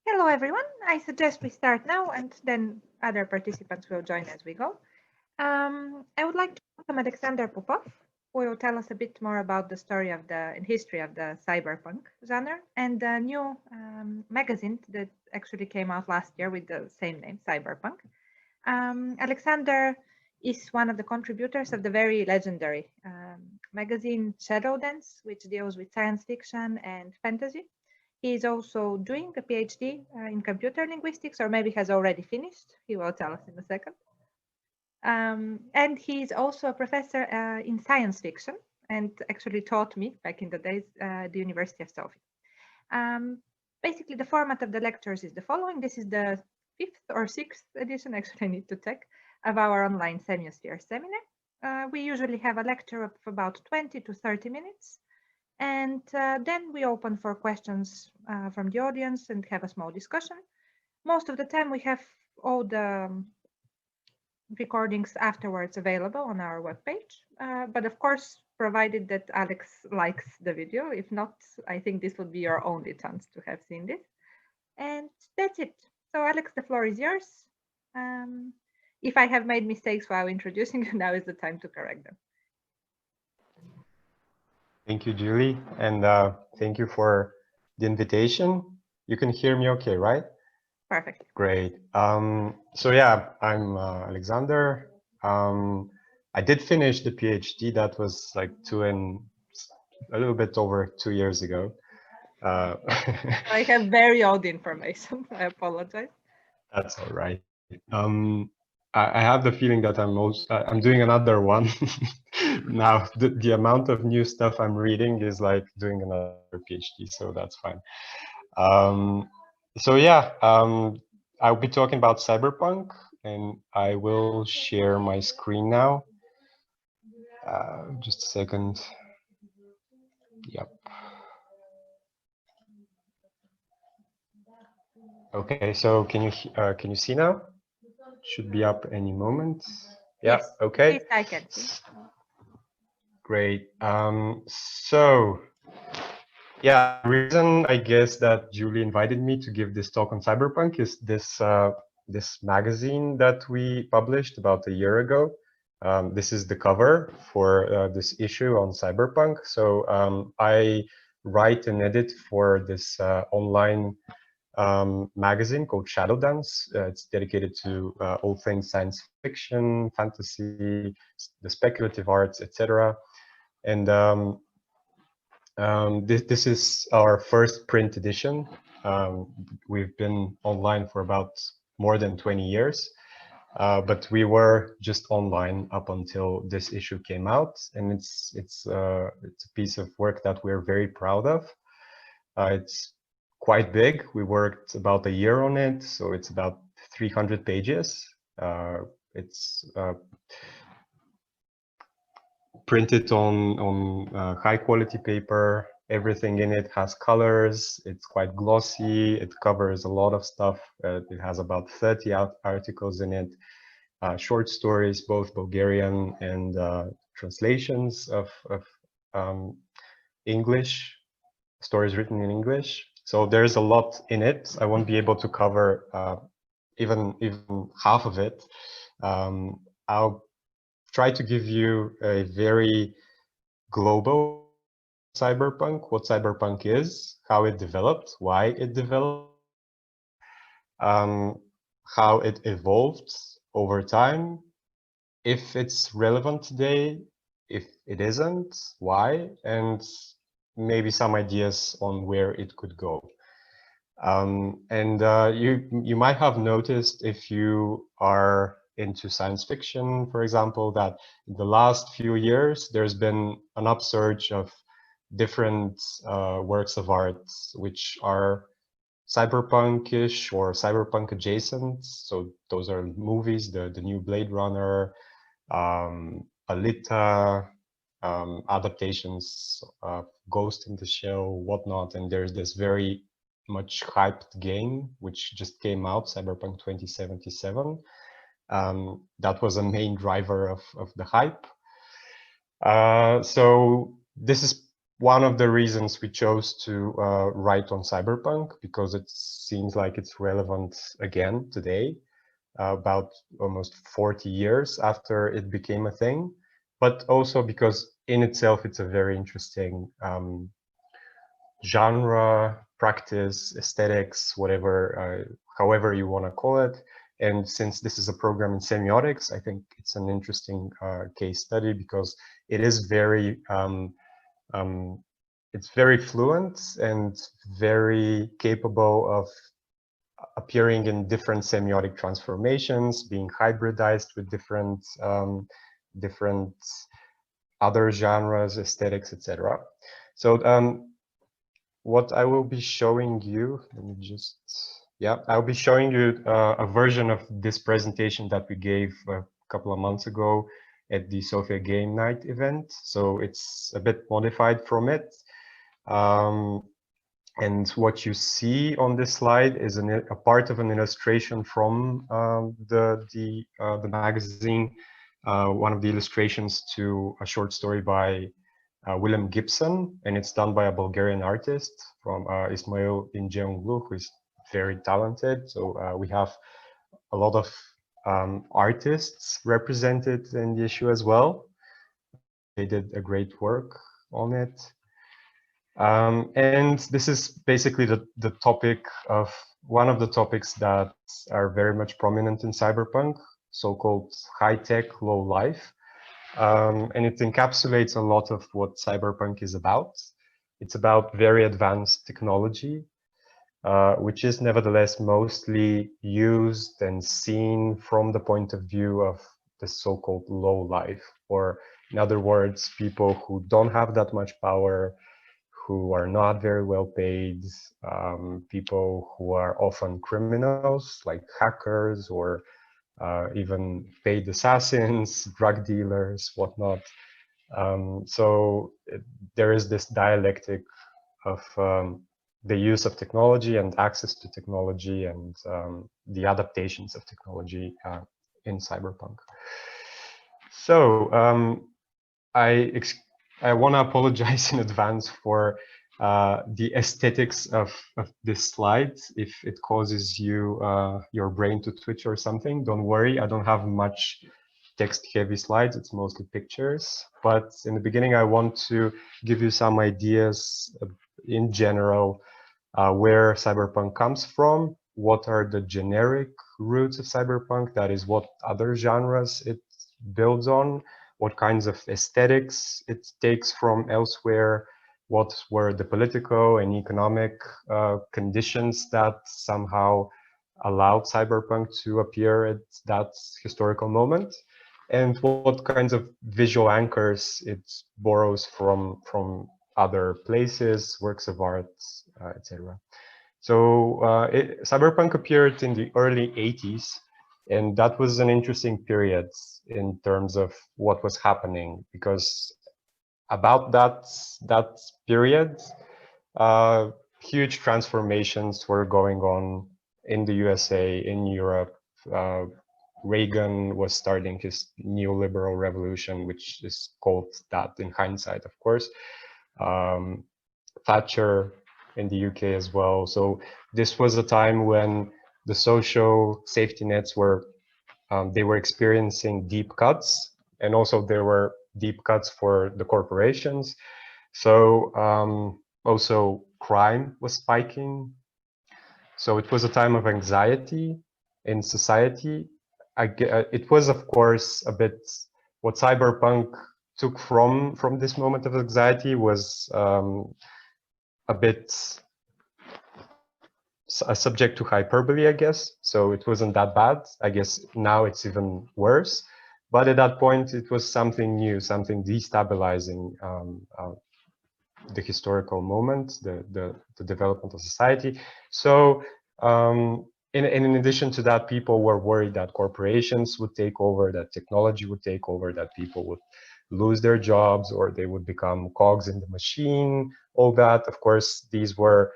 Hello, everyone. I suggest we start now and then other participants will join as we go. I would like to welcome Alexander Popov, who will tell us a bit more about the story of and history of the cyberpunk genre and the new magazine that actually came out last year with the same name, Cyberpunk. Alexander is one of the contributors of the very legendary magazine Shadowdance, which deals with science fiction and fantasy. He is also doing a PhD in computer linguistics, or maybe has already finished. He will tell us in a second. And he's also a professor in science fiction and actually taught me back in the days at the University of Sofia. Basically, the format of the lectures is the following. This is the 5th or 6th edition, actually I need to check, of our online Semiospheres Seminar. We usually have a lecture of about 20 to 30 minutes. And then we open for questions from the audience and have a small discussion. Most of the time we have all the recordings afterwards available on our webpage. But of course, provided that Alex likes the video. If not, I think this would be your only chance to have seen this. And that's it. So Alex, the floor is yours. If I have made mistakes while introducing you, now is the time to correct them. Thank you, Julie, and thank you for the invitation. You can hear me okay, right? Perfect. Great. So yeah, I'm Alexander. I did finish the PhD. That was like a little bit over 2 years ago. I have very old information. I apologize. That's all right. I have the feeling that I'm doing another one now. The amount of new stuff I'm reading is like doing another PhD, so that's fine. So yeah, I'll be talking about cyberpunk, and I will share my screen now. Just a second. Yep. Okay, so can you see now? Should be up any moment. Yeah. Yes, okay. yes, I can see. Great. So yeah, the reason I guess that Julie invited me to give this talk on cyberpunk is this magazine that we published about a year ago. This is the cover for this issue on cyberpunk. So I write and edit for this online magazine called Shadowdance. It's dedicated to all things science fiction, fantasy, the speculative arts, etc. And this is our first print edition. We've been online for about more than 20 years, but we were just online up until this issue came out, and it's a piece of work that we're very proud of. It's quite big. We worked about a year on it, so it's about 300 pages. It's printed on high quality paper. Everything in it has colors. It's quite glossy. It covers a lot of stuff. It has about 30 articles in it, short stories, both Bulgarian and translations of English, stories written in English. So there's a lot in it. I won't be able to cover even half of it. I'll try to give you a very global cyberpunk, what cyberpunk is, how it developed, why it developed, how it evolved over time, if it's relevant today, if it isn't, why, and maybe some ideas on where it could go. And you might have noticed, if you are into science fiction, for example, that in the last few years there's been an upsurge of different works of art which are cyberpunkish or cyberpunk adjacent. So those are movies, the new Blade Runner, Alita, adaptations of Ghost in the Shell, whatnot. And there's this very much hyped game which just came out, Cyberpunk 2077. That was a main driver of the hype. So this is one of the reasons we chose to write on cyberpunk, because it seems like it's relevant again today, about almost 40 years after it became a thing, but also because in itself it's a very interesting genre, practice, aesthetics, whatever, however you want to call it. And since this is a program in semiotics, I think it's an interesting case study because it is it's very fluent and very capable of appearing in different semiotic transformations, being hybridized with different other genres, aesthetics, etc. So what I will be showing you, let me just, yeah, I'll be showing you a version of this presentation that we gave a couple of months ago at the Sofia Game Night event. So it's a bit modified from it. And what you see on this slide is a part of an illustration from the magazine, one of the illustrations to a short story by Willem Gibson, and it's done by a Bulgarian artist from Ismail Ingeunglu, who is very talented. So we have a lot of artists represented in the issue as well. They did a great work on it. And this is basically the topic of one of the topics that are very much prominent in cyberpunk, so-called high-tech, low-life. And it encapsulates a lot of what cyberpunk is about. It's about very advanced technology, which is nevertheless mostly used and seen from the point of view of the so-called low life, or in other words, people who don't have that much power, who are not very well paid, people who are often criminals like hackers or even paid assassins, drug dealers, whatnot. So there is this dialectic of the use of technology and access to technology and the adaptations of technology in cyberpunk. So I want to apologize in advance for the aesthetics of this slide. If it causes you your brain to twitch or something, don't worry. I don't have much text-heavy slides. It's mostly pictures. But in the beginning, I want to give you some ideas in general where cyberpunk comes from, what are the generic roots of cyberpunk, that is what other genres it builds on, what kinds of aesthetics it takes from elsewhere, what were the political and economic conditions that somehow allowed cyberpunk to appear at that historical moment, and what kinds of visual anchors it borrows from other places, works of art, etc. So cyberpunk appeared in the early 80s, and that was an interesting period in terms of what was happening, because about that period, huge transformations were going on in the USA, in Europe. Reagan was starting his neoliberal revolution, which is called that in hindsight, of course. Thatcher in the UK as well. So this was a time when the social safety nets were, they were experiencing deep cuts, and also there were deep cuts for the corporations. So also crime was spiking. So it was a time of anxiety in society. It was, of course, a bit what cyberpunk took from this moment of anxiety was a bit subject to hyperbole, I guess. So it wasn't that bad. I guess now it's even worse. But at that point, it was something new, something destabilizing the historical moment, the development of society. So in addition to that, people were worried that corporations would take over, that technology would take over, that people would lose their jobs or they would become cogs in the machine, all that. Of course, these were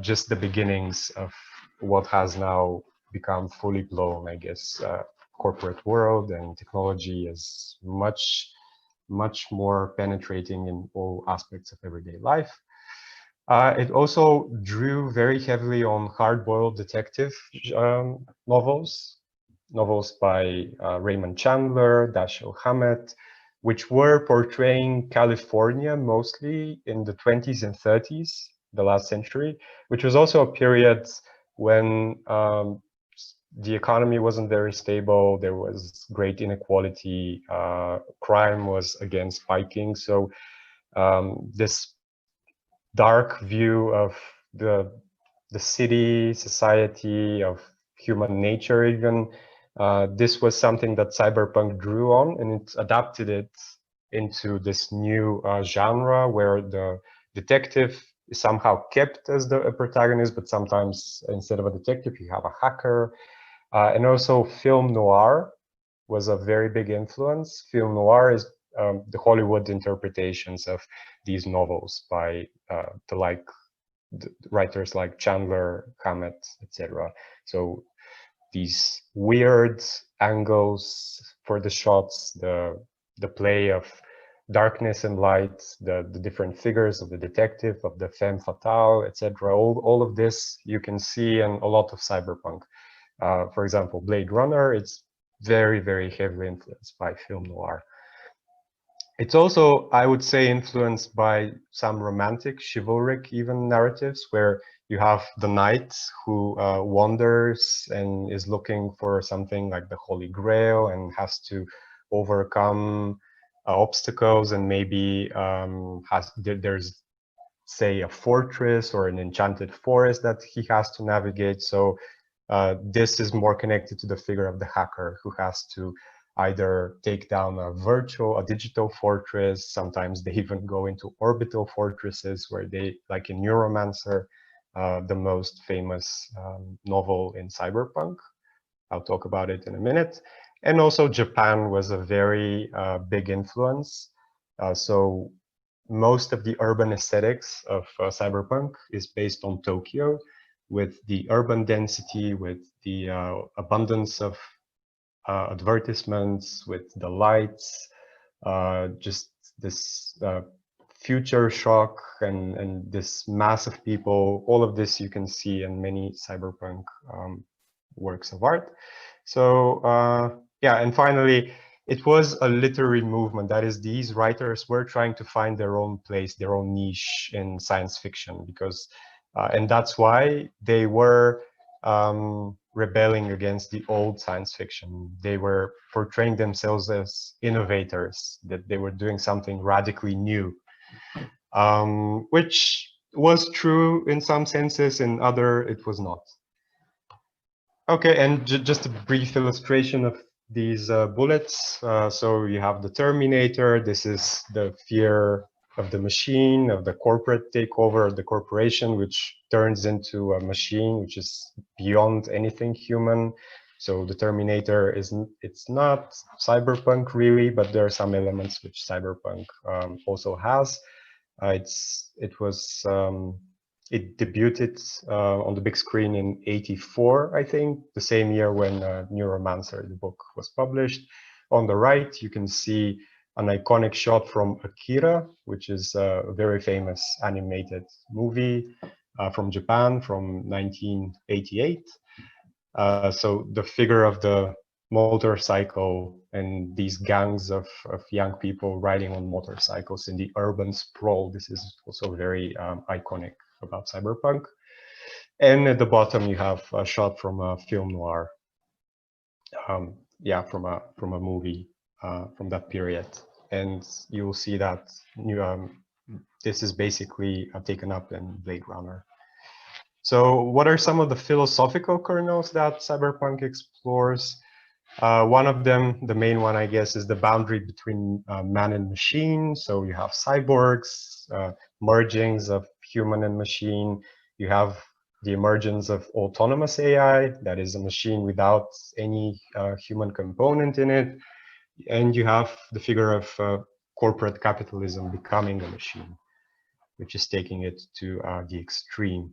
just the beginnings of what has now become fully blown, I guess, corporate world, and technology is much much more penetrating in all aspects of everyday life. It also drew very heavily on hard-boiled detective novels by Raymond Chandler, Dashiell Hammett, which were portraying California mostly in the 20s and 30s, the last century, which was also a period when the economy wasn't very stable. There was great inequality. Crime was again spiking. So this dark view of the city, society, of human nature even, this was something that cyberpunk drew on, and it adapted it into this new genre where the detective is somehow kept as the protagonist, but sometimes instead of a detective, you have a hacker. And also film noir was a very big influence. Film noir is the Hollywood interpretations of these novels by the writers like Chandler, Hammett, etc. So these weird angles for the shots, the play of darkness and light, the different figures of the detective, of the femme fatale, etc. All of this you can see in a lot of cyberpunk. For example, Blade Runner, it's very, very heavily influenced by film noir. It's also, I would say, influenced by some romantic, chivalric even narratives where you have the knight who wanders and is looking for something like the Holy Grail and has to overcome obstacles, and maybe there's, say, a fortress or an enchanted forest that he has to navigate. So this is more connected to the figure of the hacker who has to either take down a digital fortress. Sometimes they even go into orbital fortresses where they, like in Neuromancer, the most famous novel in cyberpunk. I'll talk about it in a minute. And also Japan was a very big influence. So most of the urban aesthetics of cyberpunk is based on Tokyo, with the urban density, with the abundance of advertisements, with the lights, just this future shock and this mass of people. All of this you can see in many cyberpunk works of art. So yeah, and finally, it was a literary movement. That is, these writers were trying to find their own place, their own niche in science fiction, because, and that's why they were rebelling against the old science fiction. They were portraying themselves as innovators, that they were doing something radically new, which was true in some senses, in other it was not. Okay, and just a brief illustration of these bullets. So you have the Terminator. This is the fear of the machine, of the corporate takeover of the corporation, which turns into a machine which is beyond anything human. So the Terminator it's not cyberpunk really, but there are some elements which cyberpunk also has. It debuted on the big screen in '84, I think, the same year when Neuromancer, the book, was published. On the right, you can see an iconic shot from Akira, which is a very famous animated movie from Japan from 1988. So the figure of the motorcycle and these gangs of young people riding on motorcycles in the urban sprawl, this is also very iconic about cyberpunk. And at the bottom you have a shot from a film noir, yeah, from a movie from that period, and you will see that this is basically taken up in Blade Runner. So what are some of the philosophical kernels that cyberpunk explores? One of them, the main one, I guess, is the boundary between man and machine. So you have cyborgs, mergings of human and machine. You have the emergence of autonomous AI, that is a machine without any human component in it. And you have the figure of corporate capitalism becoming a machine, which is taking it to the extreme.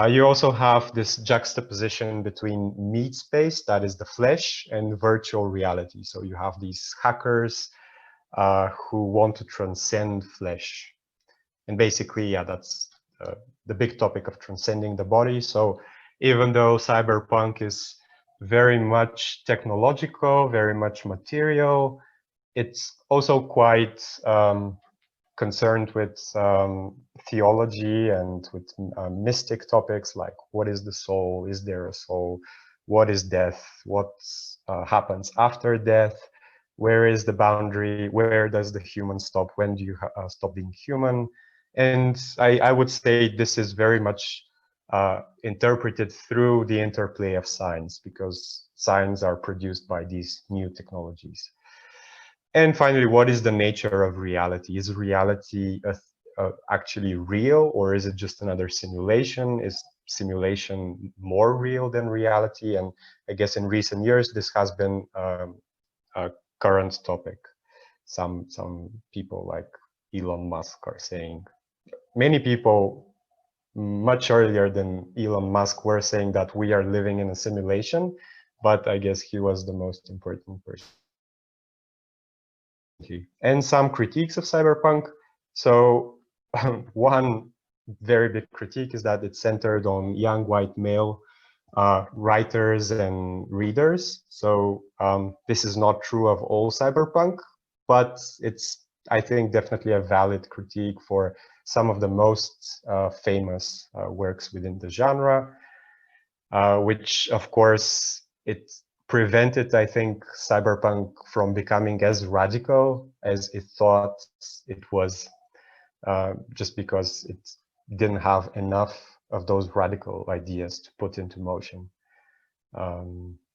You also have this juxtaposition between meat space, that is the flesh, and virtual reality. So you have these hackers who want to transcend flesh. And basically, yeah, that's the big topic of transcending the body. So even though cyberpunk is very much technological, very much material, it's also quite concerned with theology and with mystic topics like what is the soul, is there a soul, what is death, what happens after death, where is the boundary, where does the human stop, when do you stop being human. And I would say this is very much interpreted through the interplay of signs, because signs are produced by these new technologies. And finally, what is the nature of reality? Is reality actually real, or is it just another simulation? Is simulation more real than reality? And I guess in recent years, this has been a current topic. Some people like Elon Musk are saying. Many people much earlier than Elon Musk were saying that we are living in a simulation, but I guess he was the most important person. And some critiques of cyberpunk. So one very big critique is that it's centered on young white male writers and readers. So this is not true of all cyberpunk, but it's, I think, definitely a valid critique for some of the most famous works within the genre, which of course it prevented, I think, cyberpunk from becoming as radical as it thought it was, just because it didn't have enough of those radical ideas to put into motion,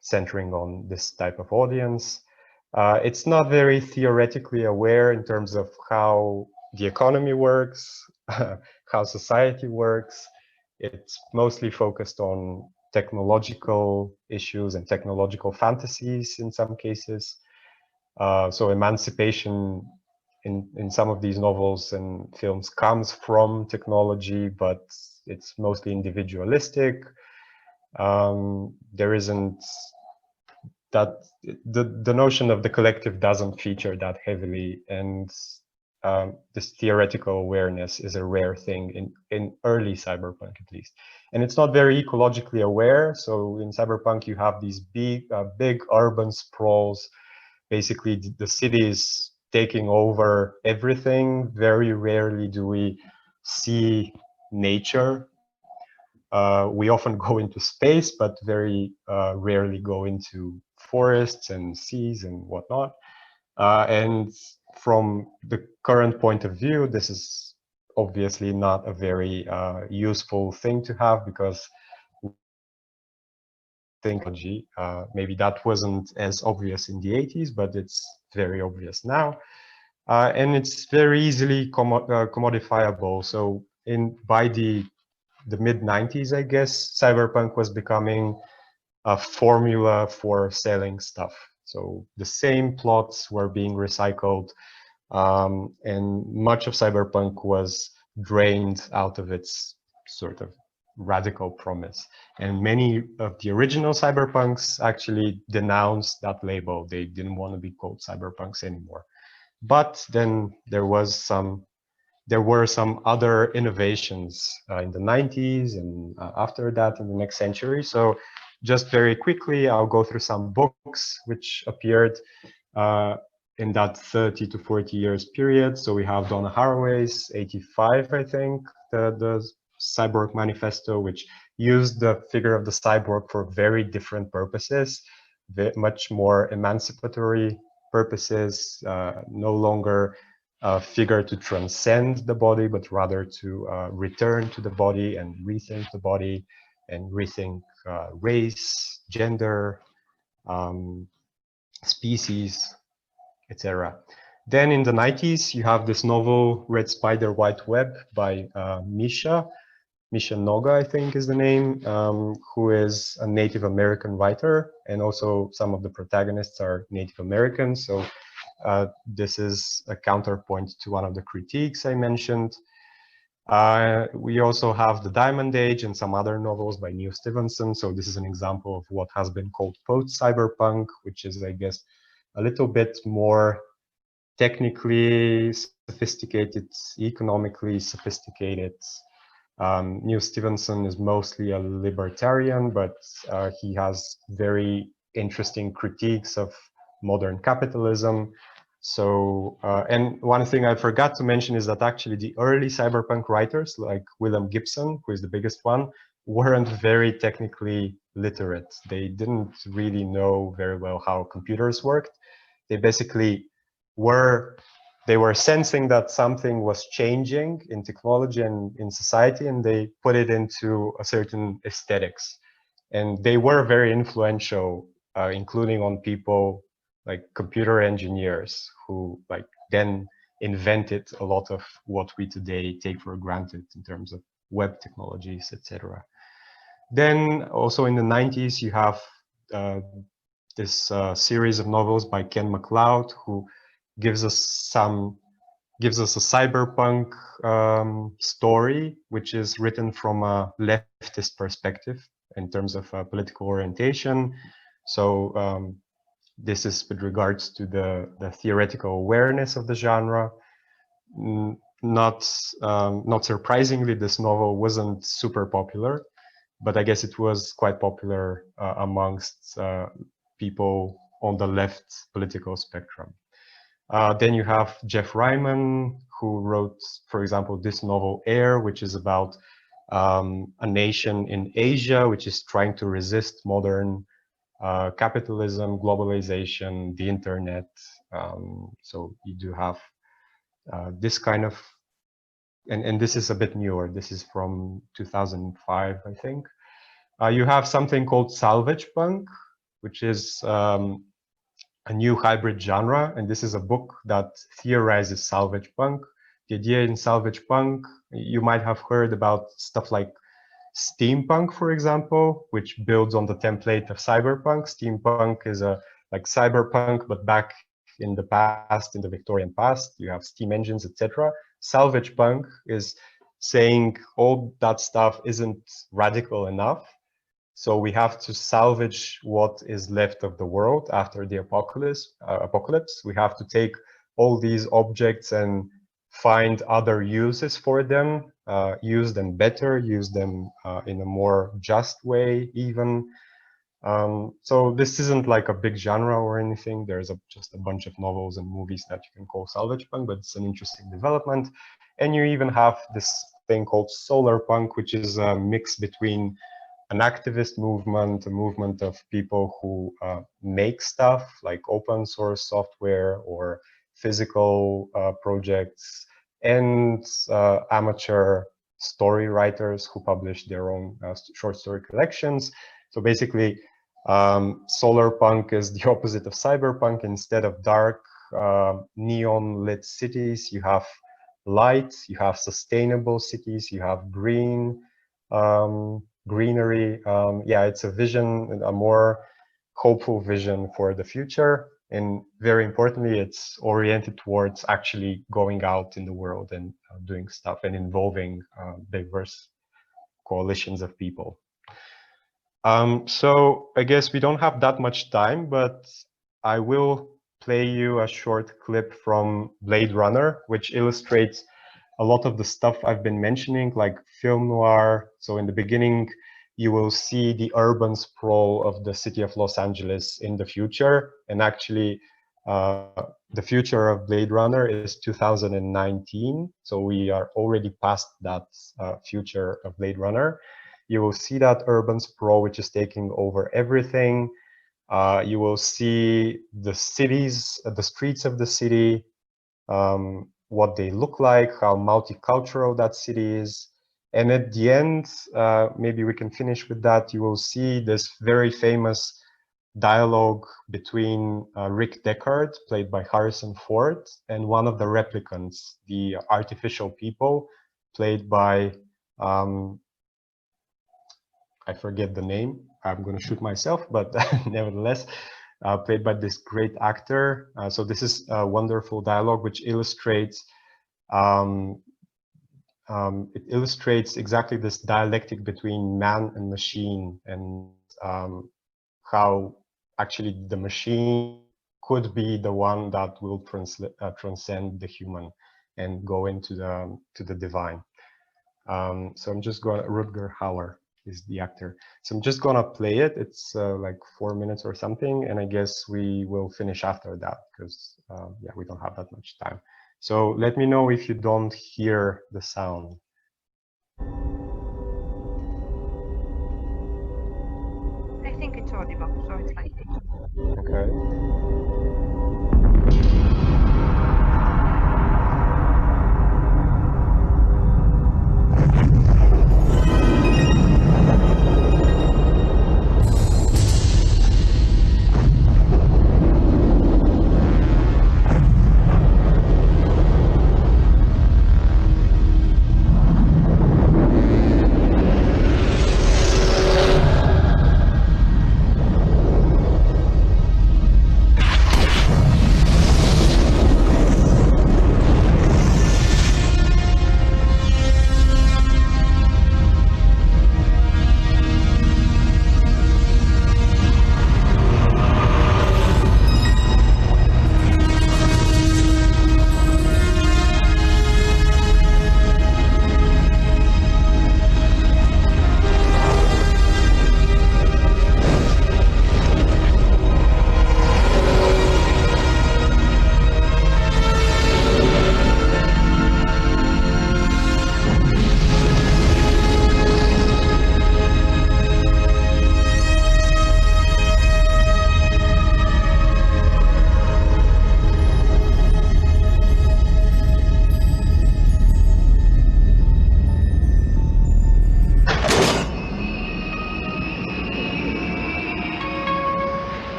centering on this type of audience. It's not very theoretically aware in terms of how the economy works, how society works. It's mostly focused on technological issues and technological fantasies in some cases. So emancipation in some of these novels and films comes from technology, but it's mostly individualistic. There isn't that, the notion of the collective doesn't feature that heavily, and this theoretical awareness is a rare thing in early cyberpunk, at least. And it's not very ecologically aware. So in cyberpunk, you have these big urban sprawls. Basically, the city is taking over everything. Very rarely do we see nature. We often go into space, but very rarely go into forests and seas and whatnot. And from the current point of view, this is obviously not a very useful thing to have, because technology, maybe that wasn't as obvious in the 80s, but it's very obvious now. And it's very easily commodifiable. So by the mid 90s, I guess, cyberpunk was becoming a formula for selling stuff. So the same plots were being recycled, and much of cyberpunk was drained out of its sort of radical promise. And many of the original cyberpunks actually denounced that label. They didn't want to be called cyberpunks anymore. But then there were some other innovations in the 90s and after that in the next century. So just very quickly, I'll go through some books which appeared in that 30 to 40 years period. So we have Donna Haraway's 85, I think, the Cyborg Manifesto, which used the figure of the cyborg for very different purposes, much more emancipatory purposes, no longer a figure to transcend the body, but rather to return to the body and rethink the body and rethink race, gender, species, etc. Then in the 90s, you have this novel, Red Spider, White Web by Misha Noga, I think is the name, who is a Native American writer, and also some of the protagonists are Native Americans. So this is a counterpoint to one of the critiques I mentioned. We also have The Diamond Age and some other novels by Neil Stevenson. So this is an example of what has been called post-cyberpunk, which is, I guess, a little bit more technically sophisticated, economically sophisticated. Neil Stevenson is mostly a libertarian, but he has very interesting critiques of modern capitalism. So, and one thing I forgot to mention is that actually the early cyberpunk writers, like William Gibson, who is the biggest one, weren't very technically literate. They didn't really know very well how computers worked. They basically were sensing that something was changing in technology and in society, and they put it into a certain aesthetics. And they were very influential, including on people like computer engineers who like then invented a lot of what we today take for granted in terms of web technologies, etc. Then also in the 90s, you have this series of novels by Ken Mccloud, who gives us a cyberpunk story, which is written from a leftist perspective in terms of political orientation. So this is with regards to the theoretical awareness of the genre. Not surprisingly, this novel wasn't super popular, but I guess it was quite popular amongst people on the left political spectrum. Then you have Jeff Ryman, who wrote, for example, this novel Air, which is about a nation in Asia which is trying to resist modern capitalism, globalization, the internet. So you do have this kind of, and this is a bit newer. This is from 2005, I think. You have something called Salvage Punk, which is a new hybrid genre, and this is a book that theorizes salvage punk. The idea in salvage punk, you might have heard about stuff like steampunk, for example, which builds on the template of cyberpunk. Steampunk is a like cyberpunk, but back in the past, in the Victorian past, you have steam engines, etc. Salvage punk is saying all that stuff isn't radical enough. So we have to salvage what is left of the world after the apocalypse. We have to take all these objects and find other uses for them, use them better, use them in a more just way even. So this isn't like a big genre or anything. There's just a bunch of novels and movies that you can call salvage punk, but it's an interesting development. And you even have this thing called solar punk, which is a mix between an activist movement, a movement of people who make stuff like open source software or physical projects, and amateur story writers who publish their own short story collections. So basically, solar punk is the opposite of cyberpunk. Instead of dark, neon lit cities, you have light, you have sustainable cities, you have green, greenery. Yeah, it's a vision, a more hopeful vision for the future. And very importantly, it's oriented towards actually going out in the world and doing stuff and involving diverse coalitions of people. So I guess we don't have that much time, but I will play you a short clip from Blade Runner, which illustrates a lot of the stuff I've been mentioning, like film noir. So in the beginning, you will see the urban sprawl of the city of Los Angeles in the future. And actually, the future of Blade Runner is 2019. So we are already past that future of Blade Runner. You will see that urban sprawl, which is taking over everything. You will see the cities, the streets of the city, what they look like, how multicultural that city is. And at the end, maybe we can finish with that, you will see this very famous dialogue between Rick Deckard, played by Harrison Ford, and one of the replicants, the artificial people, played by, I forget the name, I'm going to shoot myself, but nevertheless, played by this great actor. So this is a wonderful dialogue which illustrates it illustrates exactly this dialectic between man and machine, and how actually the machine could be the one that will transcend the human and go into the divine. So I'm just going to, Rutger Hauer is the actor. So I'm just going to play it. It's like 4 minutes or something. And I guess we will finish after that because yeah, we don't have that much time. So let me know if you don't hear the sound. I think it's audible, so it's fine. Okay.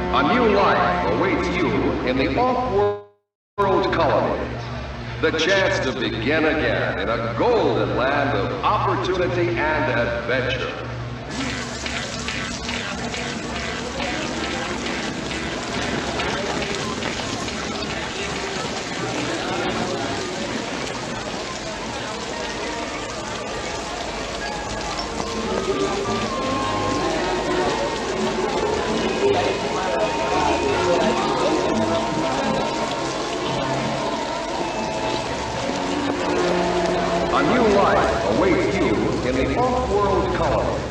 A new life awaits you in the off-world colonies. The chance to begin again in a golden land of opportunity and adventure. A new life awaits you in the off-world colony.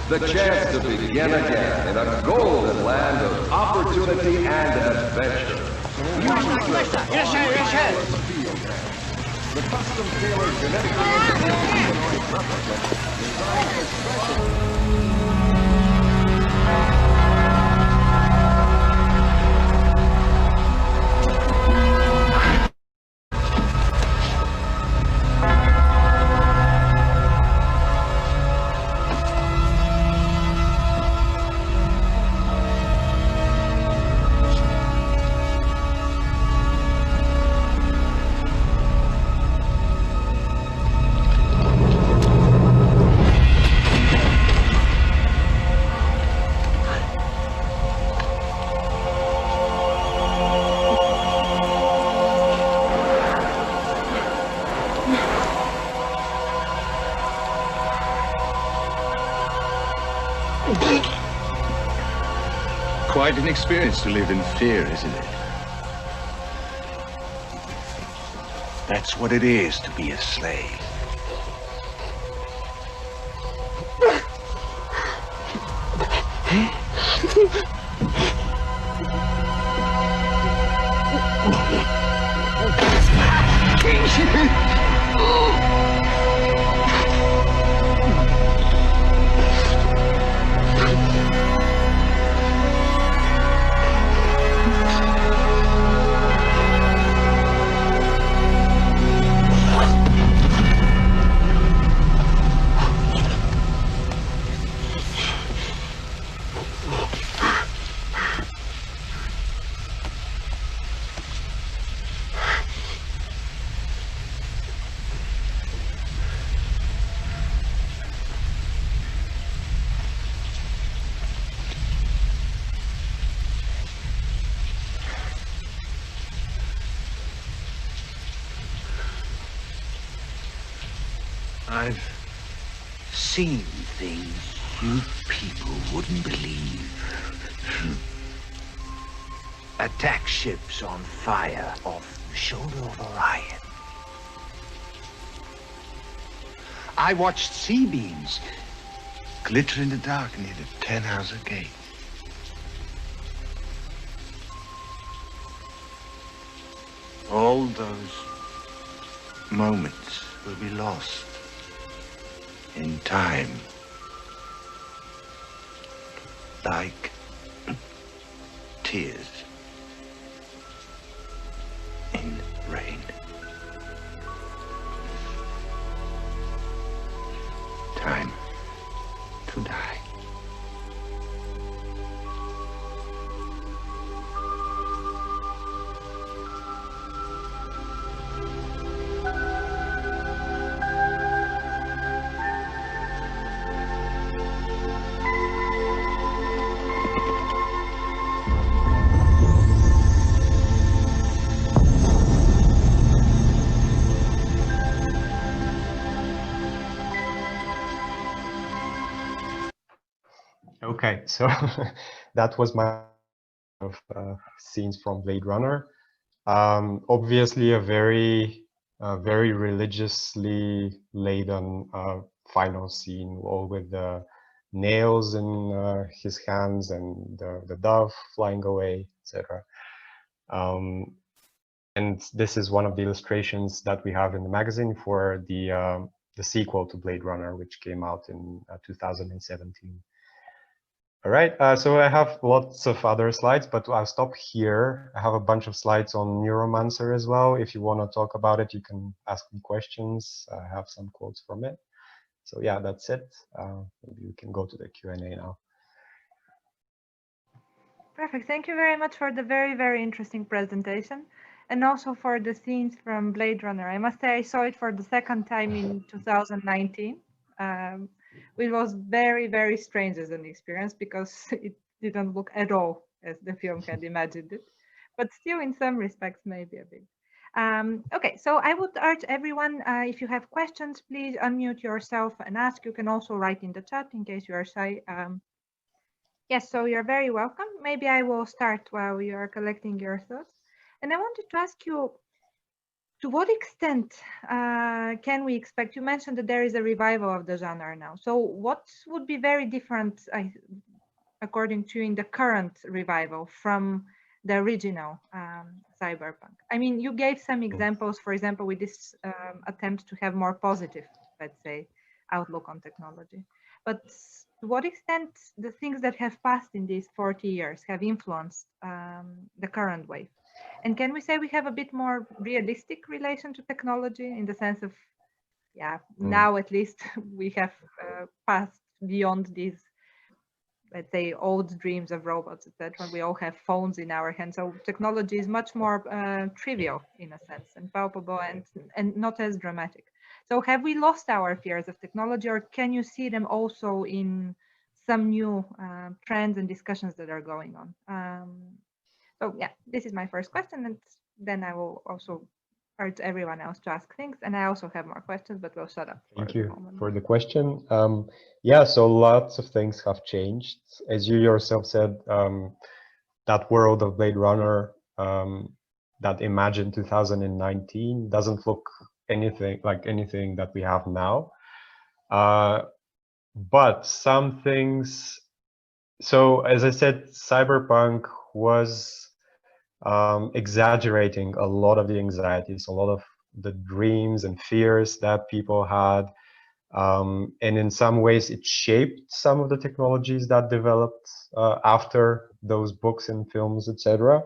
The chance to begin again in a golden land of opportunity and adventure. The custom-tailored genetically engineered humanoid replicant designed to express Quite an experience to live in fear, isn't it? That's what it is to be a slave. I've seen things you people wouldn't believe. Attack ships on fire off the shoulder of Orion. I watched sea beams glitter in the dark near the 10-house gate. All those moments will be lost in time, like tears in rain. Time to die. Okay, so that was my scenes from Blade Runner. Obviously, a very religiously laden final scene, all with the nails in his hands and the dove flying away, etc. And this is one of the illustrations that we have in the magazine for the sequel to Blade Runner, which came out in 2017. All right, so I have lots of other slides, but I'll stop here. I have a bunch of slides on Neuromancer as well. If you want to talk about it, you can ask me questions. I have some quotes from it. So yeah, that's it. Maybe we can go to the Q&A now. Perfect. Thank you very much for the very interesting presentation, and also for the scenes from Blade Runner. I must say I saw it for the second time in 2019. It was very strange as an experience because it didn't look at all as the film had imagined it, but still in some respects maybe a bit. Okay, so I would urge everyone, if you have questions, please unmute yourself and ask. You can also write in the chat in case you are shy. Yes, so you're very welcome. Maybe I will start while you are collecting your thoughts. And I wanted to ask you, to what extent can we expect? You mentioned that there is a revival of the genre now. So what would be very different, according to you, in the current revival from the original cyberpunk? I mean, you gave some examples, for example, with this attempt to have more positive, let's say, outlook on technology. But to what extent the things that have passed in these 40 years have influenced the current wave? And can we say we have a bit more realistic relation to technology in the sense of, yeah, now at least we have passed beyond these, let's say, old dreams of robots, etc. We all have phones in our hands, so technology is much more trivial in a sense and palpable and not as dramatic. So have we lost our fears of technology, or can you see them also in some new trends and discussions that are going on? So yeah, this is my first question, and then I will also urge everyone else to ask things. And I also have more questions, but we'll shut up for the moment. Thank you for the question. Yeah, so lots of things have changed. As you yourself said, that world of Blade Runner that imagined 2019 doesn't look anything like anything that we have now. But some things, so as I said, Cyberpunk was exaggerating a lot of the anxieties, a lot of the dreams and fears that people had. And in some ways, it shaped some of the technologies that developed after those books and films, etc.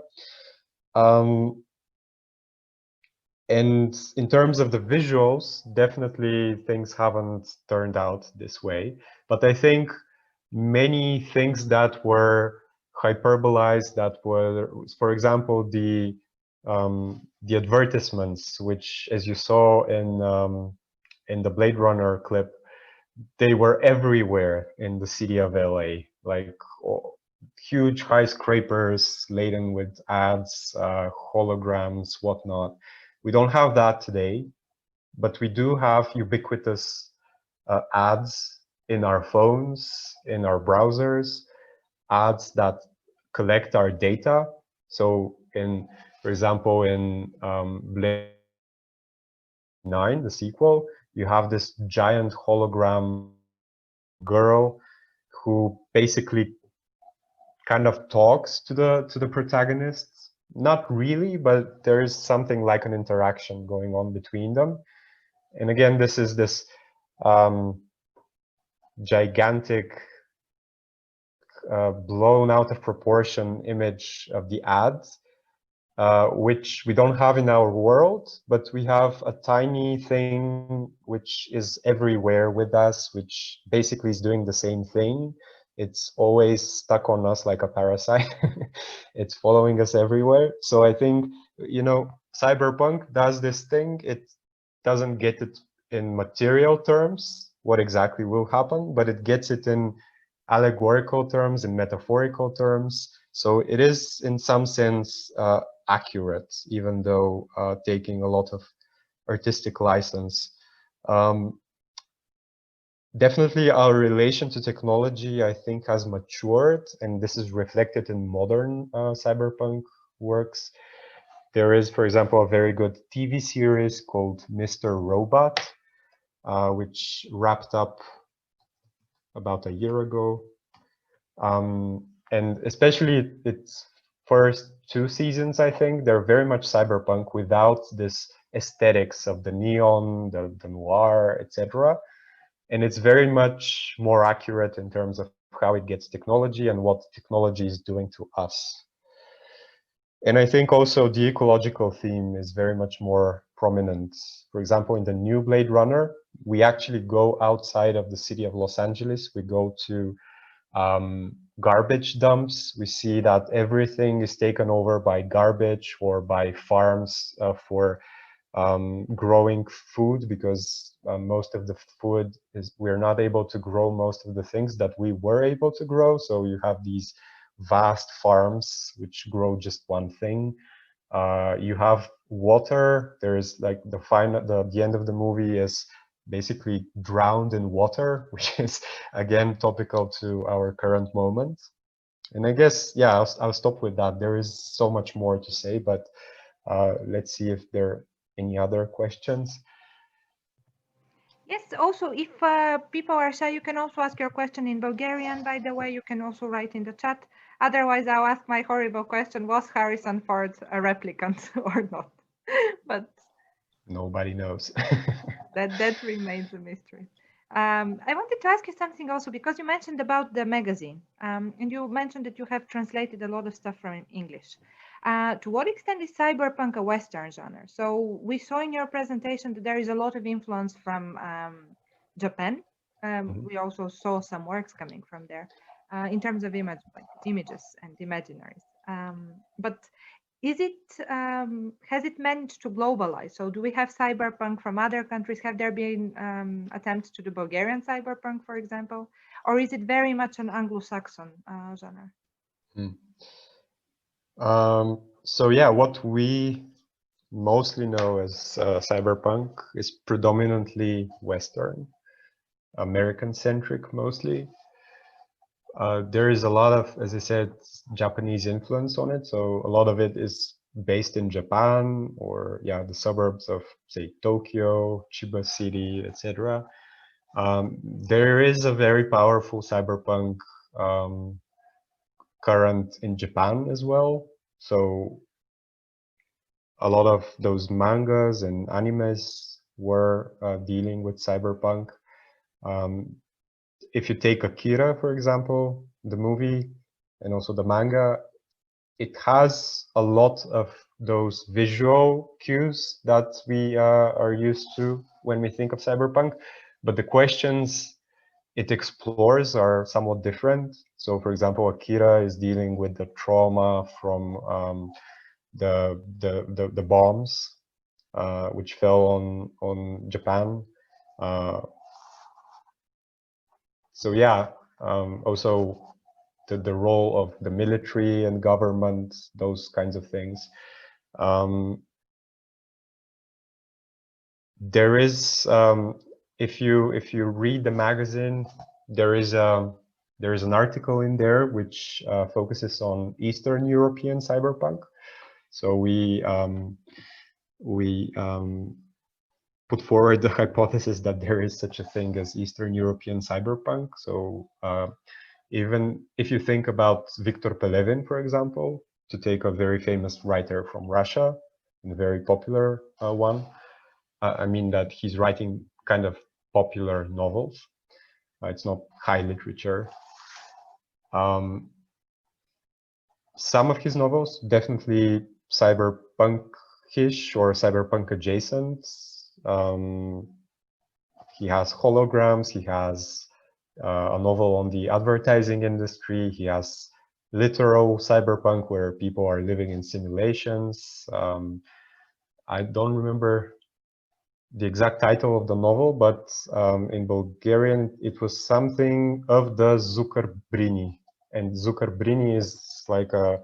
And in terms of the visuals, definitely things haven't turned out this way. But I think many things that were hyperbolized, that were, for example, the advertisements, which, as you saw in the Blade Runner clip, they were everywhere in the city of LA, like huge skyscrapers laden with ads, holograms, whatnot. We don't have that today, but we do have ubiquitous ads in our phones, in our browsers, ads that collect our data. So for example, in Blade 9, the sequel, you have this giant hologram girl who basically kind of talks to the protagonists. Not really, but there is something like an interaction going on between them. And again, this is this gigantic, blown out of proportion image of the ads, which we don't have in our world, but we have a tiny thing which is everywhere with us, which basically is doing the same thing. It's always stuck on us like a parasite. It's following us everywhere. So I think, you know, Cyberpunk does this thing. It doesn't get it in material terms, what exactly will happen, but it gets it in allegorical terms, in metaphorical terms. So it is, in some sense, accurate, even though taking a lot of artistic license. Definitely our relation to technology, I think, has matured, and this is reflected in modern cyberpunk works. There is, for example, a very good TV series called Mr. Robot, which wrapped up about a year ago. And especially its first 2 seasons, I think, they're very much cyberpunk without this aesthetics of the neon, the noir, etc. And it's very much more accurate in terms of how it gets technology and what technology is doing to us. And I think also the ecological theme is very much more prominent. For example, in the new Blade Runner, we actually go outside of the city of Los Angeles. We go to garbage dumps. We see that everything is taken over by garbage or by farms for growing food, because most of the food is, we're not able to grow most of the things that we were able to grow. So you have these vast farms which grow just one thing. You have water. There is like the end of the movie is basically drowned in water, which is again topical to our current moment. And I guess, yeah, I'll stop with that. There is so much more to say, but let's see if there are any other questions. Yes, also, if people are shy, you can also ask your question in Bulgarian, by the way. You can also write in the chat. Otherwise, I'll ask my horrible question, was Harrison Ford a replicant or not? But nobody knows. that remains a mystery. I wanted to ask you something also, because you mentioned about the magazine, and you mentioned that you have translated a lot of stuff from English. To what extent is cyberpunk a Western genre? So we saw in your presentation that there is a lot of influence from Japan. We also saw some works coming from there in terms of images and imaginaries. But is it has it managed to globalize? So do we have cyberpunk from other countries? Have there been attempts to do Bulgarian cyberpunk, for example? Or is it very much an Anglo-Saxon genre? So yeah, what we mostly know as cyberpunk is predominantly Western, American-centric mostly. There is a lot of, as I said, Japanese influence on it. So a lot of it is based in Japan, or yeah, the suburbs of, say, Tokyo, Chiba City, etc. There is a very powerful cyberpunk current in Japan as well. So a lot of those mangas and animes were dealing with cyberpunk. If you take Akira, for example, the movie, and also the manga, it has a lot of those visual cues that we are used to when we think of cyberpunk, but the questions it explores are somewhat different. So, for example, Akira is dealing with the trauma from the bombs which fell on Japan. So yeah, also the role of the military and government, those kinds of things. There is, if you read the magazine, there is an article in there which focuses on Eastern European cyberpunk. So we put forward the hypothesis that there is such a thing as Eastern European cyberpunk. So even if you think about Victor Pelevin, for example, to take a very famous writer from Russia, and a very popular one, I mean that he's writing kind of popular novels. It's not high literature. Some of his novels, definitely cyberpunk-ish or cyberpunk adjacent. He has holograms, he has a novel on the advertising industry, he has literal cyberpunk where people are living in simulations. I don't remember the exact title of the novel, but in Bulgarian it was something of the Zukarbrini. And Zukarbrini is like a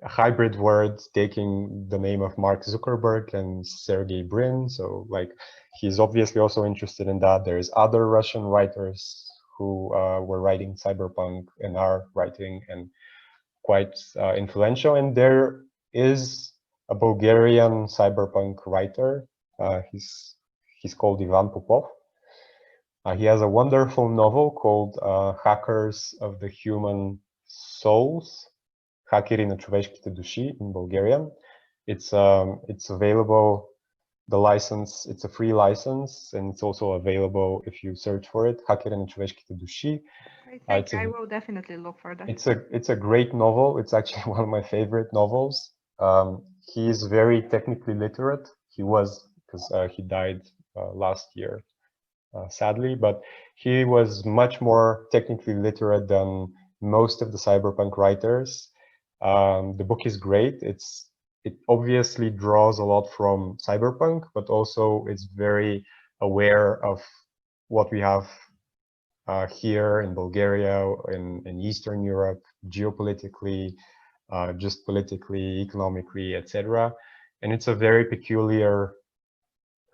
hybrid word taking the name of Mark Zuckerberg and Sergey Brin. So like he's obviously also interested in that. There's other Russian writers who were writing cyberpunk and are writing and quite influential. And there is a Bulgarian cyberpunk writer. He's called Ivan Popov. He has a wonderful novel called Hackers of the Human Souls, Хакери на човешките души in Bulgarian. It's available, the license, it's a free license, and it's also available if you search for it, Хакери на човешките души. I will definitely look for that. It's a great novel. It's actually one of my favorite novels. He is very technically literate. He was, because he died last year, sadly, but he was much more technically literate than most of the cyberpunk writers. The book is great. It obviously draws a lot from cyberpunk, but also it's very aware of what we have here in Bulgaria, in Eastern Europe, geopolitically, just politically, economically, etc. And it's a very peculiar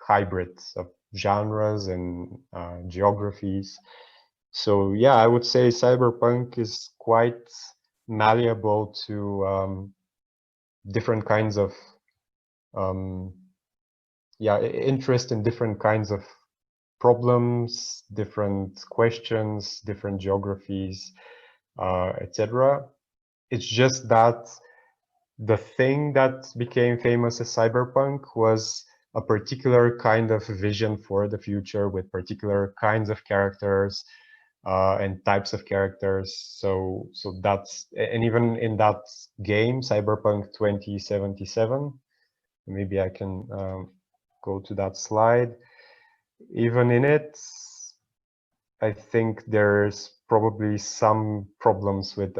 hybrid of genres and geographies. So yeah, I would say cyberpunk is quite malleable to different kinds of interest in different kinds of problems, different questions, different geographies, etc. It's just that the thing that became famous as cyberpunk was a particular kind of vision for the future with particular kinds of characters and types of characters. So that's, and even in that game, Cyberpunk 2077, maybe I can go to that slide. Even in it, I think there's probably some problems with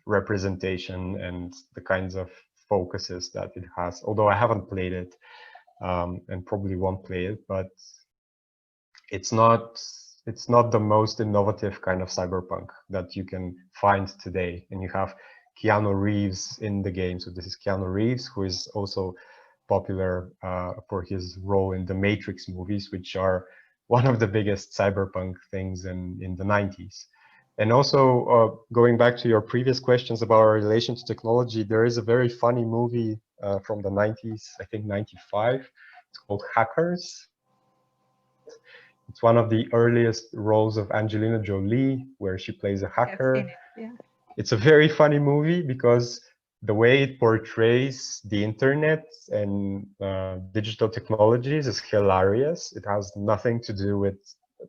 representation and the kinds of focuses that it has, although I haven't played it and probably won't play it, but it's not the most innovative kind of cyberpunk that you can find today. And you have Keanu Reeves in the game. So this is Keanu Reeves, who is also popular for his role in the Matrix movies, which are one of the biggest cyberpunk things in the 90s. And also, going back to your previous questions about our relation to technology, there is a very funny movie from the 90s, I think 95. It's called Hackers. It's one of the earliest roles of Angelina Jolie, where she plays a hacker. I've seen it, yeah. It's a very funny movie because the way it portrays the internet and digital technologies is hilarious. It has nothing to do with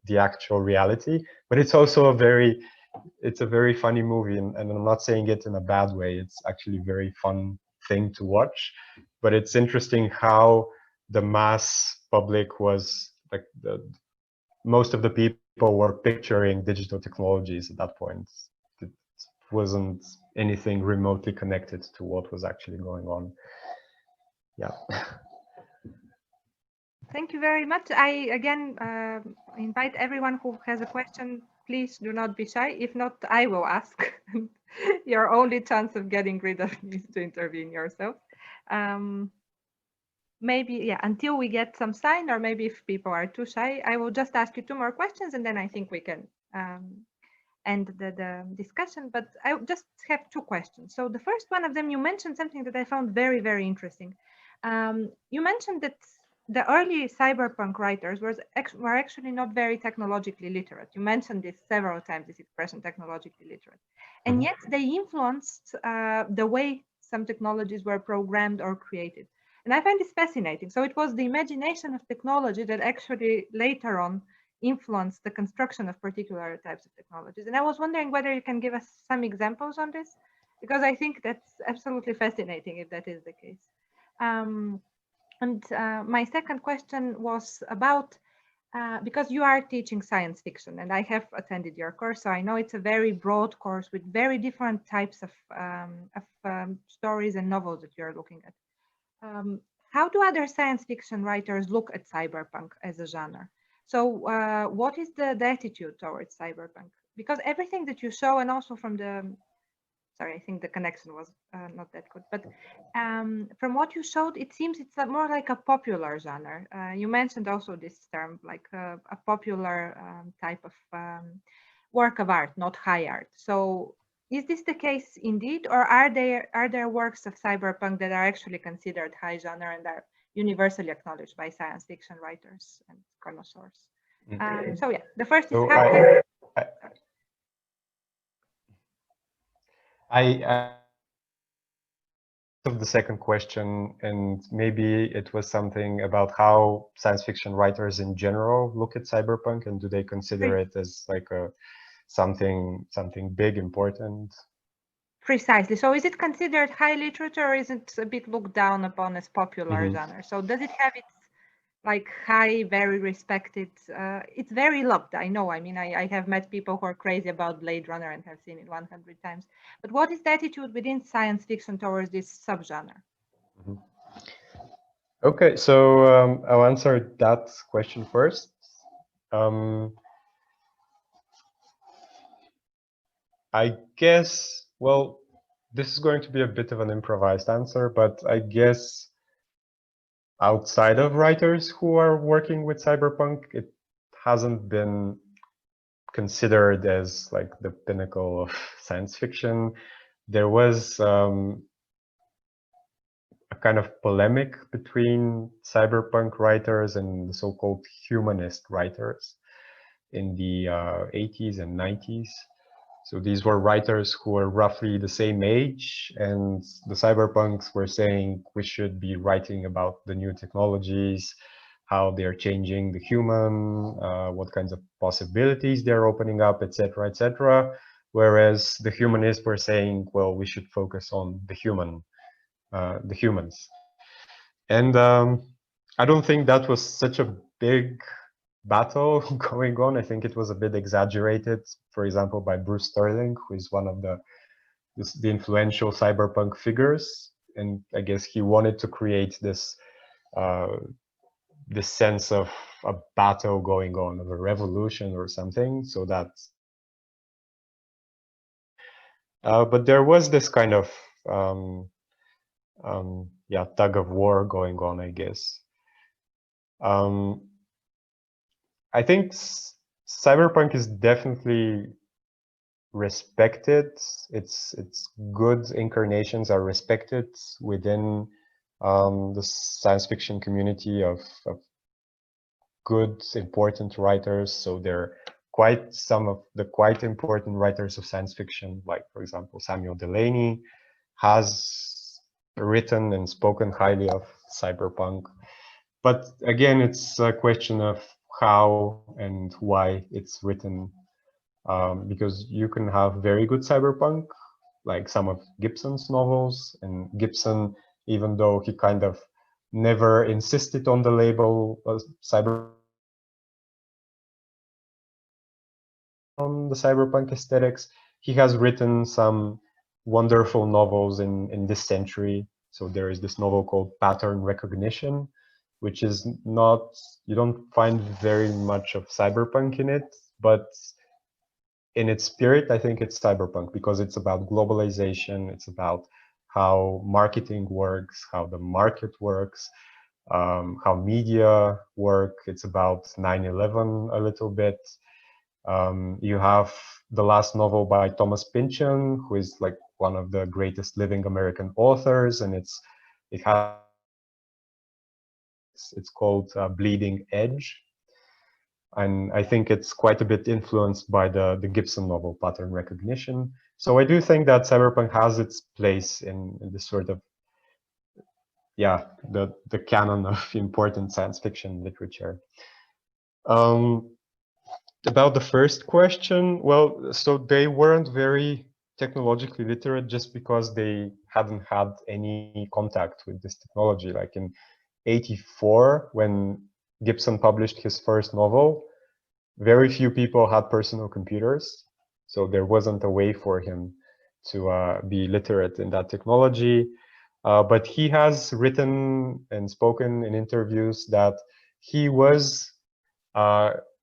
the actual reality, but it's also a very funny movie, and I'm not saying it in a bad way. It's actually a very fun thing to watch, but it's interesting how the mass public was like most of the people were picturing digital technologies at that point. It wasn't anything remotely connected to what was actually going on. Yeah. Thank you very much. I again invite everyone who has a question, please do not be shy. If not, I will ask. Your only chance of getting rid of me is to intervene yourself. maybe, yeah, until we get some sign, or maybe if people are too shy, I will just ask you 2 more questions, and then I think we can end the discussion. But I just have 2 questions. So the first one of them, you mentioned something that I found very, very interesting. You mentioned that the early cyberpunk writers were actually not very technologically literate. You mentioned this several times, this expression, technologically literate. And yet they influenced the way some technologies were programmed or created. And I find this fascinating. So it was the imagination of technology that actually later on influenced the construction of particular types of technologies. And I was wondering whether you can give us some examples on this, because I think that's absolutely fascinating if that is the case. And my second question was about, because you are teaching science fiction, and I have attended your course, so I know it's a very broad course with very different types of stories and novels that you're looking at. How do other science fiction writers look at cyberpunk as a genre? So what is the attitude towards cyberpunk? Because everything that you show, and also from the, sorry, I think the connection was not that good, but from what you showed, it seems it's more like a popular genre. You mentioned also this term, like a popular type of work of art, not high art. So is this the case indeed, or are there works of cyberpunk that are actually considered high genre and are universally acknowledged by science fiction writers and connoisseurs? So yeah, the first is So how. I of the second question, and maybe it was something about how science fiction writers in general look at cyberpunk, and do they consider it as like a something big, important? Precisely. So is it considered high literature, or is it a bit looked down upon as popular genre? So does it have its like high, very respected, it's very loved, I know. I mean, I have met people who are crazy about Blade Runner and have seen it 100 times. But what is the attitude within science fiction towards this subgenre? Okay, so I'll answer that question first. I guess, well, this is going to be a bit of an improvised answer, but I guess outside of writers who are working with cyberpunk, it hasn't been considered as like the pinnacle of science fiction. There was a kind of polemic between cyberpunk writers and the so-called humanist writers in the 80s and 90s. So these were writers who were roughly the same age, and the cyberpunks were saying we should be writing about the new technologies, how they're changing the human, what kinds of possibilities they're opening up, etc., etc. Whereas the humanists were saying, well, we should focus on the humans. And I don't think that was such a big battle going on. I think it was a bit exaggerated, for example, by Bruce Sterling, who is one of the influential cyberpunk figures. And I guess he wanted to create this this sense of a battle going on, of a revolution or something, so that but there was this kind of yeah, tug of war going on, I guess. I think cyberpunk is definitely respected. Its good incarnations are respected within the science fiction community of good, important writers. So there are quite some of the quite important writers of science fiction, like for example Samuel Delany, has written and spoken highly of cyberpunk. But again, it's a question of how and why it's written, because you can have very good cyberpunk, like some of Gibson's novels, and Gibson, even though he kind of never insisted on the label cyber on the cyberpunk aesthetics, he has written some wonderful novels in this century. So there is this novel called Pattern Recognition, which is not, you don't find very much of cyberpunk in it, but in its spirit, I think it's cyberpunk, because it's about globalization, it's about how marketing works, how the market works, how media work. It's about 9/11 a little bit. You have the last novel by Thomas Pynchon, who is like one of the greatest living American authors, and it's called Bleeding Edge. And I think it's quite a bit influenced by the Gibson novel, Pattern Recognition. So I do think that cyberpunk has its place in this sort of, yeah, the canon of important science fiction literature. About the first question, well, so they weren't very technologically literate just because they hadn't had any contact with this technology. Like in '84, when Gibson published his first novel, very few people had personal computers, so there wasn't a way for him to be literate in that technology. But he has written and spoken in interviews that he was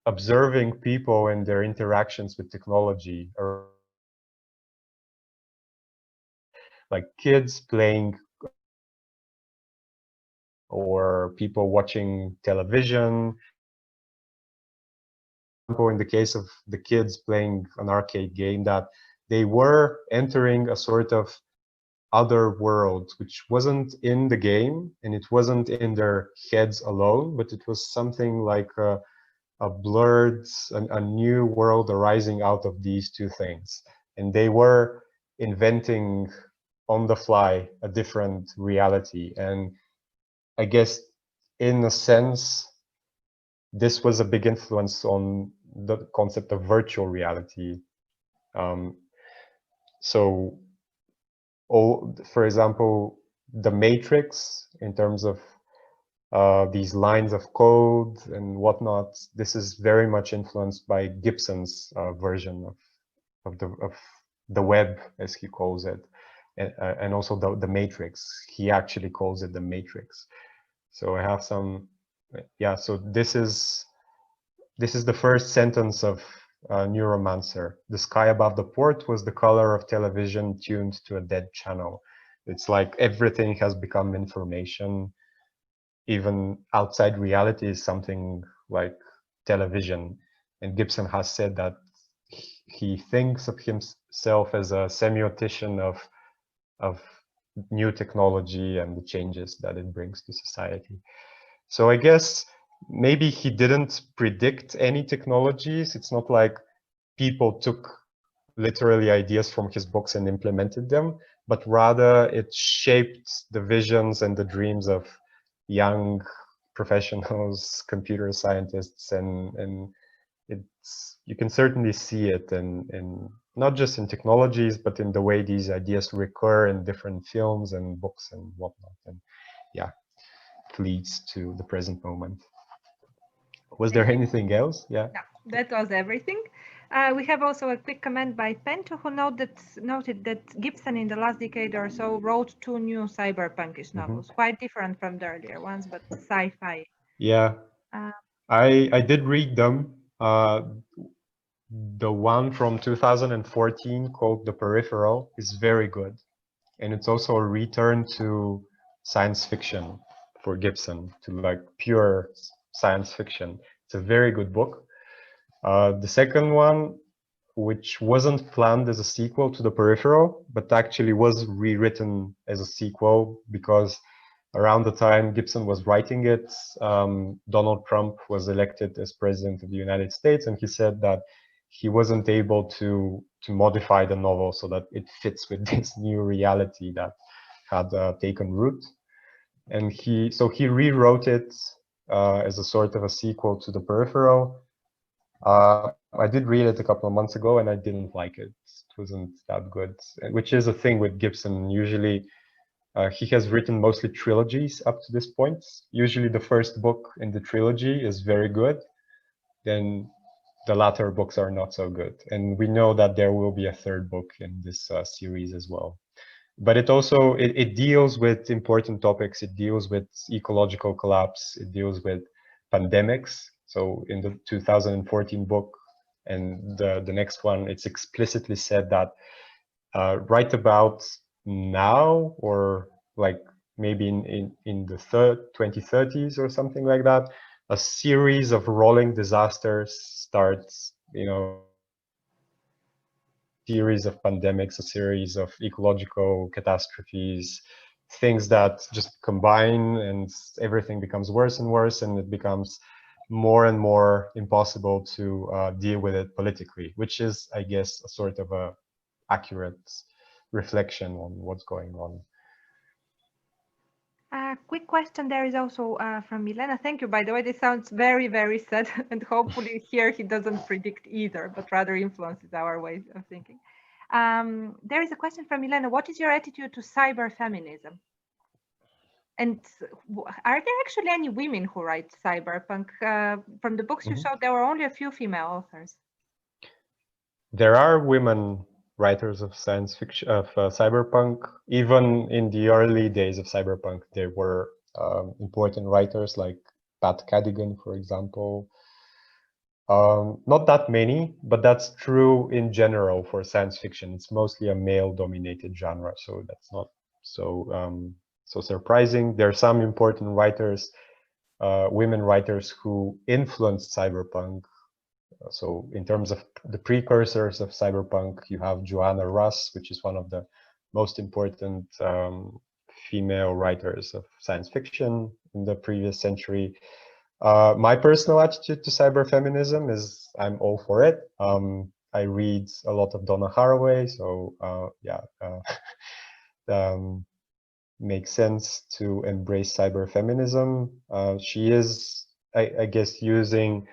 observing people and their interactions with technology, or like kids playing or people watching television. In the case of the kids playing an arcade game, that they were entering a sort of other world, which wasn't in the game and it wasn't in their heads alone, but it was something like a blurred, a new world arising out of these two things. And they were inventing on the fly a different reality. And I guess in a sense, this was a big influence on the concept of virtual reality. So, for example, the Matrix, in terms of these lines of code and whatnot, this is very much influenced by Gibson's version of the web, as he calls it, and also the Matrix. He actually calls it the Matrix. So I have some, yeah. So this is the first sentence of Neuromancer. The sky above the port was the color of television tuned to a dead channel. It's like everything has become information. Even outside reality is something like television. And Gibson has said that he thinks of himself as a semiotician of new technology and the changes that it brings to society. So I guess maybe he didn't predict any technologies. It's not like people took literally ideas from his books and implemented them, but rather it shaped the visions and the dreams of young professionals, computer scientists, and you can certainly see it in not just in technologies, but in the way these ideas recur in different films and books and whatnot. And yeah, it leads to the present moment. Was there anything else? Yeah. No, that was everything. We have also a quick comment by Pento, who noted that Gibson in the last decade or so wrote 2 new cyberpunkish novels, quite different from the earlier ones, but sci-fi. Yeah, I did read them. The one from 2014 called The Peripheral is very good. And it's also a return to science fiction for Gibson, to like pure science fiction. It's a very good book. The second one, which wasn't planned as a sequel to The Peripheral, but actually was rewritten as a sequel because around the time Gibson was writing it, Donald Trump was elected as president of the United States, and he said that he wasn't able to modify the novel so that it fits with this new reality that had taken root. And he rewrote it as a sort of a sequel to The Peripheral. I did read it a couple of months ago and I didn't like it. It wasn't that good, which is a thing with Gibson. Usually he has written mostly trilogies up to this point. Usually the first book in the trilogy is very good. Then the latter books are not so good. And we know that there will be a third book in this series as well. But it also, it deals with important topics. It deals with ecological collapse. It deals with pandemics. So in the 2014 book and the next one, it's explicitly said that right about now, or like maybe in the 2030s or something like that, a series of rolling disasters starts, you know, series of pandemics, a series of ecological catastrophes, things that just combine, and everything becomes worse and worse, and it becomes more and more impossible to deal with it politically, which is, I guess, a sort of a accurate reflection on what's going on. Quick question there is also from Milena. Thank you, by the way. This sounds very, very sad, and hopefully here he doesn't predict either, but rather influences our way of thinking. There is a question from Milena. What is your attitude to cyber feminism? And are there actually any women who write cyberpunk? From the books you showed, there were only a few female authors. There are women writers of science fiction, of cyberpunk. Even in the early days of cyberpunk, there were important writers like Pat Cadigan, for example. Not that many, but that's true in general for science fiction. It's mostly a male-dominated genre, so that's not so so surprising. There are some important writers, women writers, who influenced cyberpunk. So in terms of the precursors of cyberpunk, you have Joanna Russ, which is one of the most important female writers of science fiction in the previous century. My personal attitude to cyberfeminism is I'm all for it. I read a lot of Donna Haraway, so yeah, makes sense to embrace cyberfeminism. She is, I guess, using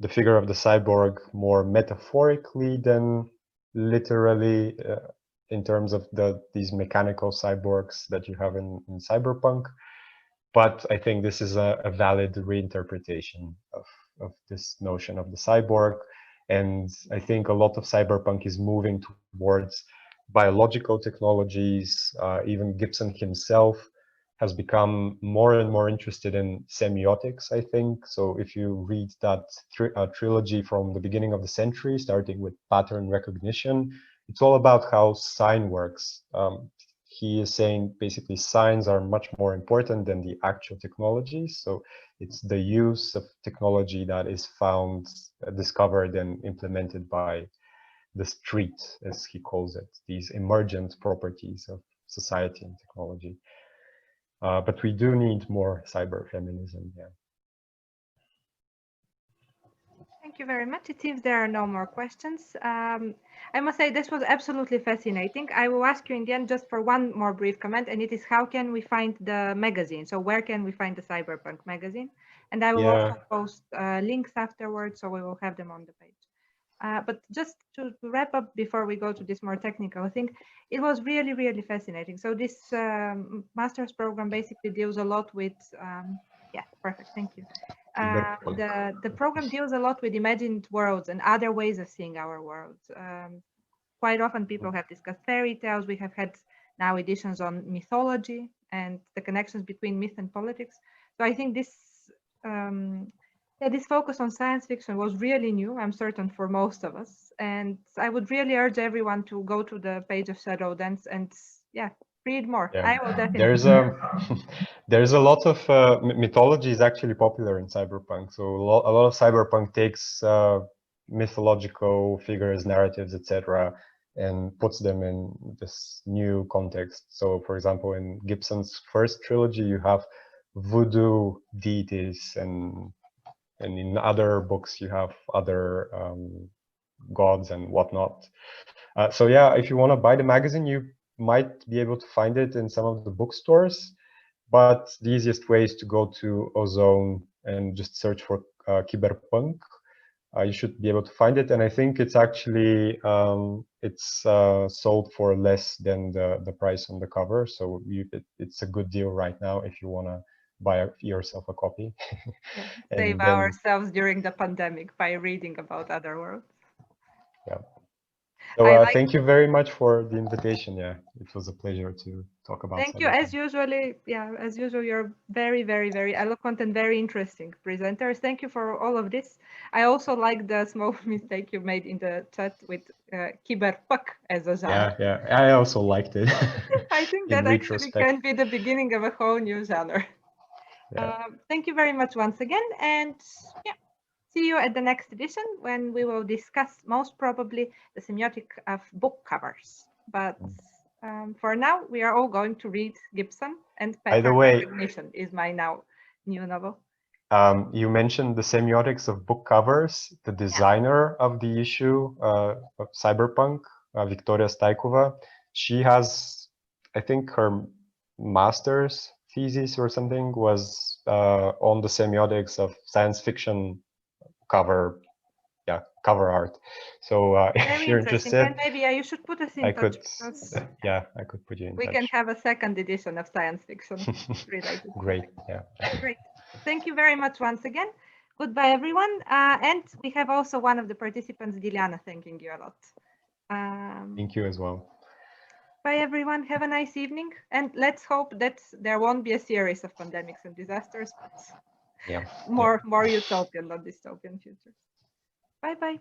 the figure of the cyborg more metaphorically than literally, in terms of these mechanical cyborgs that you have in cyberpunk. But I think this is a valid reinterpretation of this notion of the cyborg. And I think a lot of cyberpunk is moving towards biological technologies. Even Gibson himself has become more and more interested in semiotics, I think. So if you read that trilogy from the beginning of the century, starting with pattern recognition, it's all about how sign works. He is saying basically signs are much more important than the actual technologies. So it's the use of technology that is found, discovered, and implemented by the street, as he calls it, these emergent properties of society and technology. But we do need more cyber feminism. Yeah. Thank you very much. It seems there are no more questions. I must say this was absolutely fascinating. I will ask you in the end just for one more brief comment, and it is how can we find the magazine? So where can we find the Cyberpunk magazine? And I will also post links afterwards, so we will have them on the page. But just to wrap up before we go to this more technical thing, it was really, really fascinating. So this master's program basically deals a lot with, yeah, perfect, thank you. The program deals a lot with imagined worlds and other ways of seeing our worlds. Quite often people have discussed fairy tales. We have had now editions on mythology and the connections between myth and politics. So I think this this focus on science fiction was really new, I'm certain, for most of us. And I would really urge everyone to go to the page of Shadow Dance and, yeah, read more. Yeah. I will definitely. There's a lot of mythology is actually popular in cyberpunk. So a lot of cyberpunk takes mythological figures, narratives, etc., and puts them in this new context. So, for example, in Gibson's first trilogy, you have voodoo deities, and in other books you have other gods and whatnot. So yeah, if you want to buy the magazine, you might be able to find it in some of the bookstores, but the easiest way is to go to Ozone and just search for Cyberpunk. You should be able to find it, and I think it's actually sold for less than the price on the cover. So it's a good deal right now if you want to buy yourself a copy. Yeah, save ourselves during the pandemic by reading about other worlds. Yeah. So thank you very much for the invitation. Yeah, it was a pleasure to talk about. Thank you. As usual, you're very, very, very eloquent and very interesting presenters. Thank you for all of this. I also like the small mistake you made in the chat with Cyberpunk as a genre. Yeah, I also liked it. I think In that actually retrospect. can be the beginning of a whole new genre. Yeah. Thank you very much once again, and yeah, see you at the next edition when we will discuss most probably the semiotic of book covers. But for now, we are all going to read Gibson, and By the Pattern way, Recognition is my now new novel. You mentioned the semiotics of book covers. The designer of the issue of Cyberpunk, Victoria Staikova, she has, I think her master's thesis or something was on the semiotics of science fiction cover art. So if you're interested, and maybe you should put us in touch. I could put you in touch. We can have a second edition of science fiction related. Great, yeah. Great. Thank you very much once again. Goodbye, everyone. And we have also one of the participants, Dilyana, thanking you a lot. Thank you as well. Bye, everyone. Have a nice evening. And let's hope that there won't be a series of pandemics and disasters, but more utopian, not dystopian futures. Bye-bye.